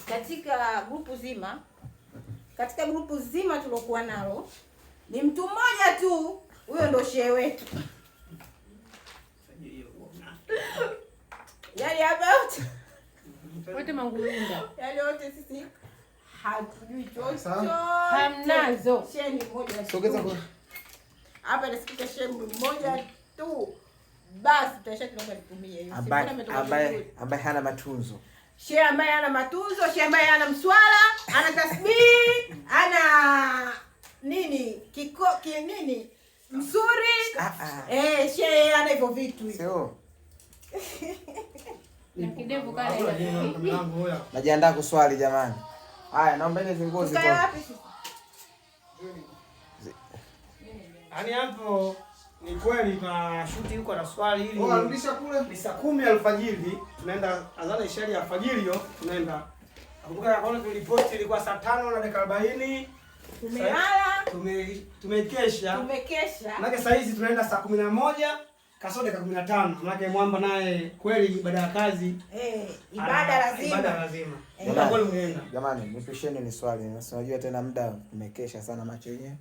katika grupu zima tulokuwa nalo ni mtu mmoja tu, huyo ndo shehe wetu. Yaani about wote mangulunga. Yaani wote sisi hatujui chochote. Hamnazo. Shehe ni mmoja. Sogeza kwa. Hapa nasikika shehe mmoja tu. Basi tutasha tunaomba nitumie hiyo. Ambaye hana matunzo. Shehe ambaye hana matunzo, shehe ambaye hana mswala, ana tasbihi, ana nini? Nini? Msuri. Shehe ana hivyo vitu hivyo. Sio. Na kidevu kale. Najiandaa kuswali jamani. Haya, naomba ile vingozi tu. Wapi sisi? Yaani hapo ni kweli na shuti huko na swali hili. Arudisha kule. Ni saa 10 alfajiri, tunaenda adhana ishari ya alfajiri hiyo, tunaenda. Nakumbuka kwa tuliposti ilikuwa saa 5 na dakika 40. Tumelala, tumekesha. Maana saa hizi tunaenda saa 11 kasoro dakika 15. Maana mwamba naye kweli ibada ya kazi. Ibada lazima. Jamani, nipisheni ni swali. Unajua tena muda umekesha sana macho yenyewe.